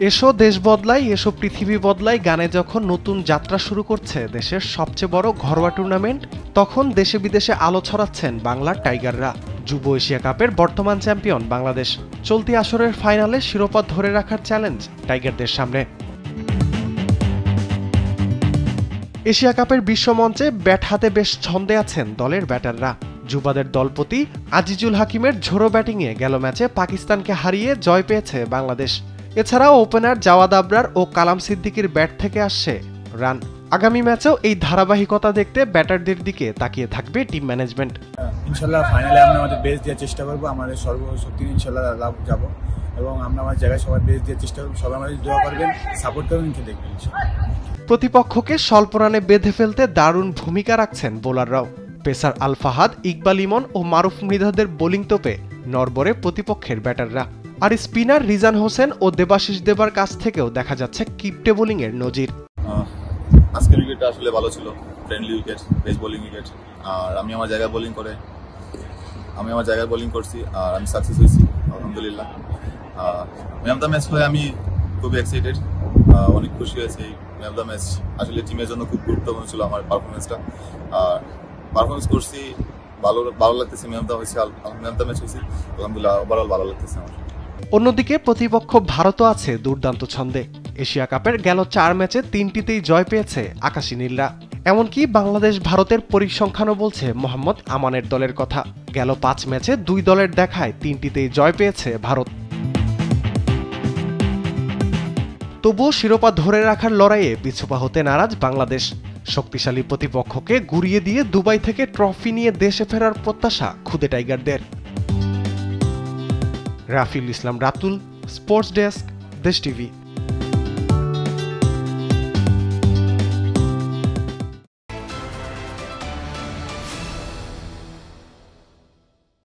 এসো দেশ বদলাই, এসো পৃথিবী বদলাই গানে যখন নতুন যাত্রা শুরু করছে দেশের সবচেয়ে বড় ঘরোয়া টুর্নামেন্ট, তখন দেশে বিদেশে আলো ছড়াচ্ছেন বাংলার টাইগাররা। যুব এশিয়া কাপের বর্তমান চ্যাম্পিয়ন বাংলাদেশ চলতি আসরের ফাইনালে শিরোপা ধরে রাখার চ্যালেঞ্জ টাইগারদের সামনে। এশিয়া কাপের বিশ্বমঞ্চে ব্যাট হাতে বেশ ছন্দে আছেন দলের ব্যাটাররা। যুবাদের দলপতি আজিজুল হাকিমের ঝোড়ো ব্যাটিংয়ে গেল ম্যাচে পাকিস্তানকে হারিয়ে জয় পেয়েছে বাংলাদেশ। এছাড়াও ওপেনার জাওয়াদ আবরার ও কালাম সিদ্দিকীর ব্যাট থেকে আসছে রান। আগামী ম্যাচেও এই ধারাবাহিকতা দেখতে ব্যাটারদের দিকে তাকিয়ে থাকবে টিম ম্যানেজমেন্ট। ইনশাল্লাহ ফাইনালে আমরা আমাদের বেস্ট দেওয়ার চেষ্টা করবো, আমাদের সর্বশক্তি ইনশাল্লাহ লাভ যাবো এবং আমরা আমার জায়গায় সবার বেস্ট দেওয়ার চেষ্টা করবো। সবাই আমাদের দোয়া করবেন, সাপোর্ট করবেন, দেখবেন। প্রতিপক্ষকে স্বল্প রানে বেঁধে ফেলতে দারুণ ভূমিকা রাখছেন বোলাররাও। পেসার আল ফাহাদ, ইকবাল ইমন ও মারুফ মৃধাদের বোলিং তোপে নড়বড়ে প্রতিপক্ষের ব্যাটাররা। আর স্পিনার রিজান হোসেন ও দেবাশিস দেবার কাছ থেকেও দেখা যাচ্ছে কিপটে বোলিং এর নজির। আজকের উইকেটটা আসলে ভালো ছিল, friendly wicket, pace bowling wicket. আর আমি আমার জায়গায় বোলিং করছি আর আমি সাকসেস হয়েছি আলহামদুলিল্লাহ। ম্যান অফ দ্য ম্যাচ হয়ে আমি খুবই এক্সাইটেড, অনেক খুশি হয়েছি। ম্যান অফ দ্য ম্যাচ আসলে টিমের জন্য খুব গুরুত্বপূর্ণ ছিল আমার পারফরমেন্সটা। পারফরমেন্স করছি, ভালো লাগতেছে। ম্যান অফ দ্য ম্যাচ হয়েছি আলহামদুলিল্লাহ, ওভারঅল ভালো লাগতেছে আমার। অন্যদিকে প্রতিপক্ষ ভারতও আছে দুর্দান্ত ছন্দে। এশিয়া কাপের গেল 4 ম্যাচে 3টিতেই জয় পেয়েছে আকাশী নীলরা। এমনকি বাংলাদেশ ভারতের পরিসংখ্যানও বলছে মোহাম্মদ আমানের দলের কথা। গেল 5 ম্যাচে 2 দলের দেখায় 3টিতেই জয় পেয়েছে ভারত। তবুও শিরোপা ধরে রাখার লড়াইয়ে পিছুপা হতে নারাজ বাংলাদেশ। শক্তিশালী প্রতিপক্ষকে গুড়িয়ে দিয়ে দুবাই থেকে ট্রফি নিয়ে দেশে ফেরার প্রত্যাশা খুদে টাইগারদের। রাফিউল ইসলাম রাতুল, স্পোর্টস ডেস্ক, দেশ টিভি।